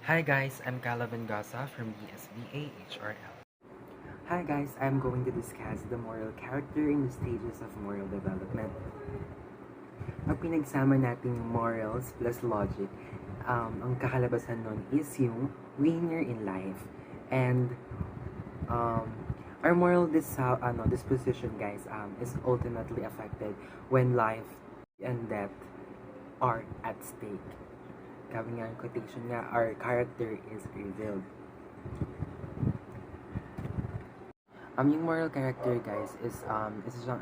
Hi guys, I'm Avengoza from BSBA HRL. Hi guys, I'm going to discuss the moral character in the stages of moral development. Pag pinagsama natin yung morals plus logic, ang kakalabasan nun is yung winner in life. And our moral disposition guys is ultimately affected when life and death are at stake. Sabi nga yung quotation nga, our character is revealed. Yung moral character, guys, is isang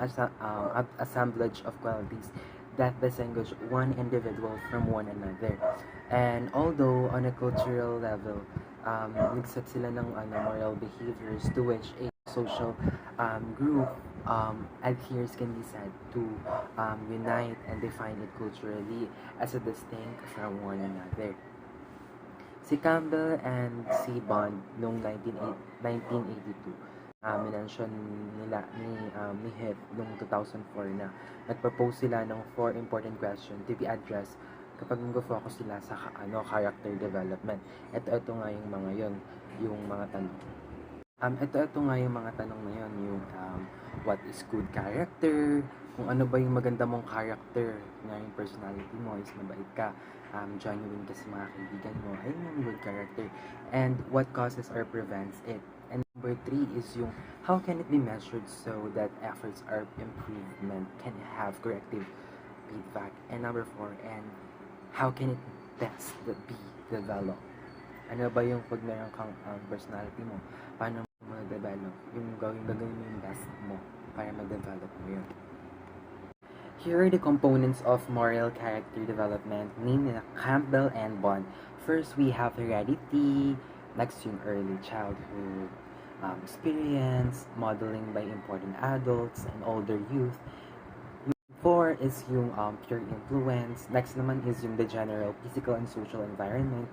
assemblage of qualities that distinguish one individual from one another. And although on a cultural level, nagset sila ng moral behaviors to which a social group adheres can be said to unite and define it culturally as a distinct from one another. Si Campbell and si Bond noong 1982, minensyon nila ni Heath noong 2004 na nag-propose sila ng 4 important questions to be addressed kapag nag-focus sila sa character development. Ito nga yung mga yon, yung mga tanong. Ito nga yung mga tanong na yun, yung what is good character, kung ano ba yung maganda mong character, na yung personality mo is mabait ka, genuine ka sa mga kaibigan mo, ayun yung good character, and what causes or prevents it. And number 3 is yung how can it be measured so that efforts or improvement can have corrective feedback. And number 4, and how can it best be developed. Ano ba yung pag meron kang personality mo, paano mo develop yung gagawin mo yung best mo para ma-develop mo yun. Here are the components of moral character development named Campbell and Bond. First, we have heredity. Next, yung early childhood experience, modeling by important adults and older youth. 4 is yung peer influence. Next naman is yung the general physical and social environment,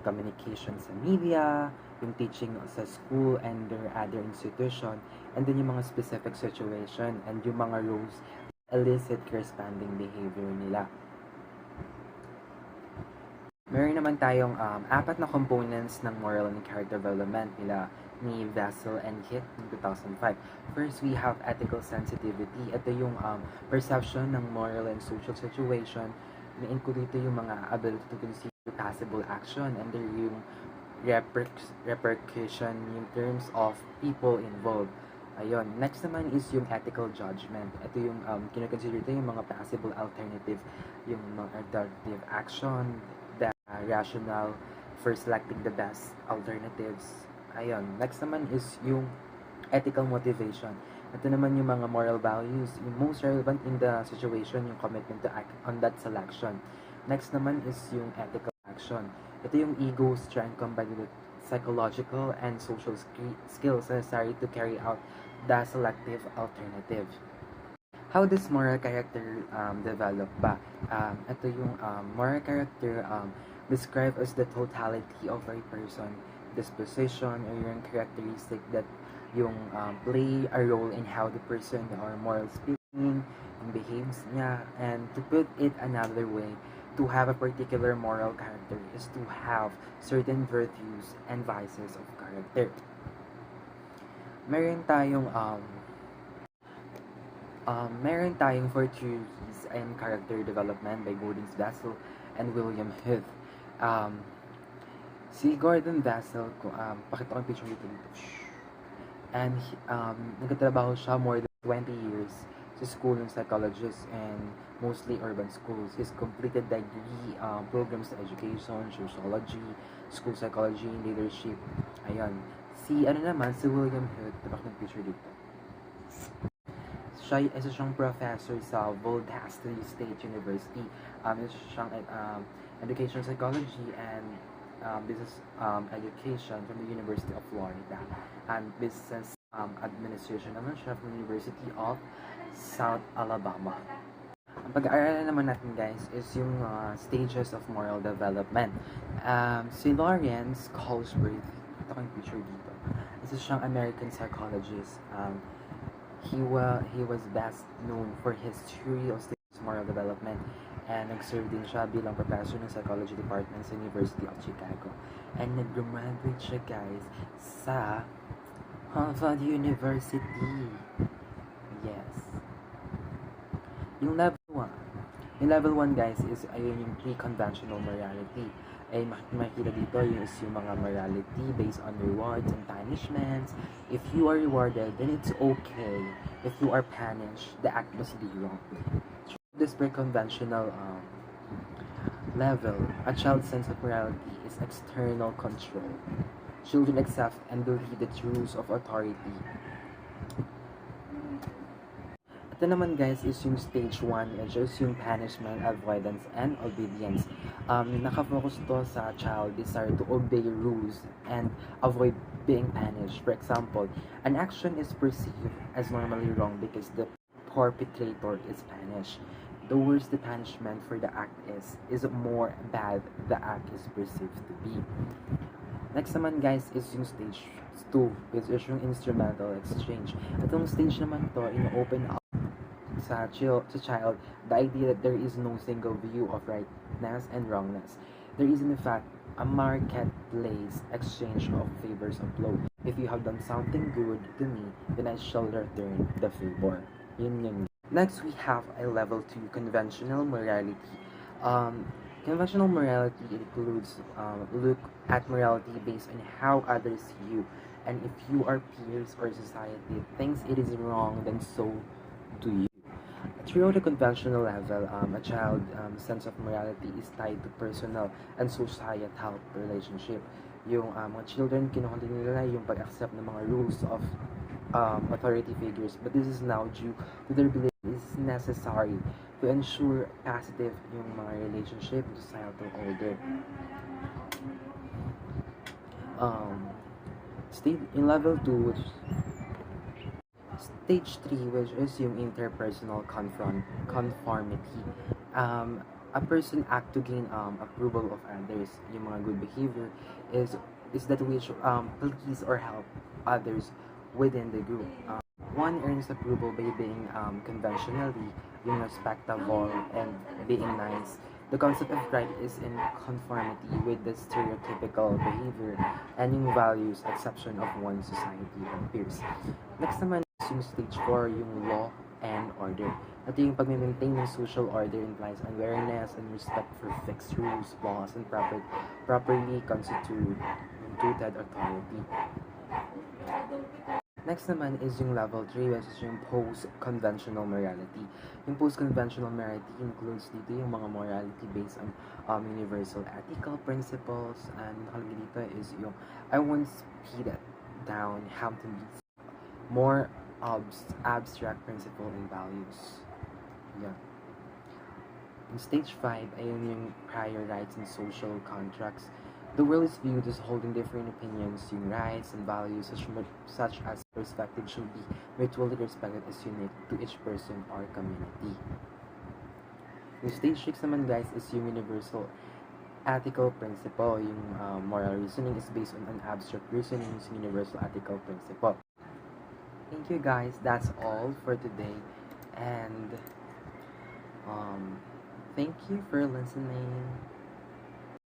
communication sa media, yung teaching sa school and their other institution, and then yung mga specific situation and yung mga rules elicit corresponding behavior nila. Meron naman tayong 4 na components ng moral and character development nila ni Vassell and Heath in 2005. First, we have ethical sensitivity. Ito yung perception ng moral and social situation. Na-include ito yung mga ability to consider possible action and there yung repercussion in terms of people involved. Ayun. Next naman is yung ethical judgment. Ito yung kinoconsider ito yung mga possible alternative, yung mga alternative action, the rational for selecting the best alternatives. Ayun. Next naman is yung ethical motivation. Ito naman yung mga moral values, yung most relevant in the situation, yung commitment to act on that selection. Next naman is yung ethical action. Ito yung ego strength combined with psychological and social skills necessary to carry out the selective alternative. How does moral character develop ba? Ito yung moral character described as the totality of a person, disposition, or yung characteristic that yung play a role in how the person or moral speaking behaves niya. And to put it another way, to have a particular moral character is to have certain virtues and vices of character. Meron tayong virtues and character development by Gordon Vassell and William Heath. Si Gordon Vassell, pakita ko yung picture dito. And nagtatrabaho siya more than 20 years sa school ng psychologist and mostly urban schools. He's completed degree programs sa education, sociology, school psychology, leadership. Ayun. Si William Heath, tapos ng picture dito. Isa siyang professor sa Valdosta State University. Isa siyang education psychology and business education from the University of Florida, and business administration naman siya from the University of South Alabama. Ang pag-aaralan naman natin guys is yung stages of moral development. Si Lawrence Colesworth, ito ko yung picture dito, isa siyang American psychologist. He was best known for his theory of stages of moral development and nag-serve din siya bilang professor ng psychology department sa University of Chicago. and nag-graduate siya guys sa Harvard University. Yes. Yung level 1. Yung level 1 guys is ayun yung pre-conventional morality. Ay makikita dito is yung mga morality based on rewards and punishments. If you are rewarded, then it's okay. If you are punished, the act must be wrong. This pre-conventional level, a child's sense of morality is external control. Children accept and believe the rules of authority. Ito naman guys is yung stage 1, which is yung punishment, avoidance, and obedience. Nakafocus to sa child desire to obey rules and avoid being punished. For example, an action is perceived as normally wrong because the perpetrator is punished. The worse the punishment for the act is more bad the act is perceived to be. Next naman guys is yung stage 2, which is yung instrumental exchange. Itong stage naman to, in-open up sa child the idea that there is no single view of rightness and wrongness. There is in fact a marketplace exchange of favors of law. If you have done something good to me, then I shall return the favor. Yun. Next, we have a level 2 conventional morality. Conventional morality includes look at morality based on how others see you, and if you or peers or society thinks it is wrong, then so do you. Throughout the conventional level, a child's sense of morality is tied to personal and societal relationship. Yung mga children, kinukontinue nila yung pag-accept ng mga rules of authority figures, but this is now due to their belief it is necessary to ensure positive yung mga relationship in societal order. In level 2, Stage 3, which is yung interpersonal conformity. A person act to gain approval of others. Yung mga good behavior is that which please or help others within the group. One earns approval by being conventionally yung respectable and being nice. The concept of right is in conformity with the stereotypical behavior and yung values exception of one society and peers. Next naman is yung stage 4, yung law and order. Ito yung pag-maintain ng social order implies awareness and respect for fixed rules, laws, and properly constituted authority. Next naman is yung level 3, which is yung post-conventional morality. Yung post-conventional morality includes dito yung mga morality based on universal ethical principles, and nakalagay dito is yung I once peed down how to be more abstract principle and values. Yeah. In stage 5, ayun yung prior rights and social contracts. The world is viewed as holding different opinions, yung rights and values such as perspective should be mutually respected as unique to each person or community. Yung stage 6 naman guys is yung universal ethical principle. Yung moral reasoning is based on an abstract reasoning using universal ethical principle. Thank you guys, that's all for today, and thank you for listening.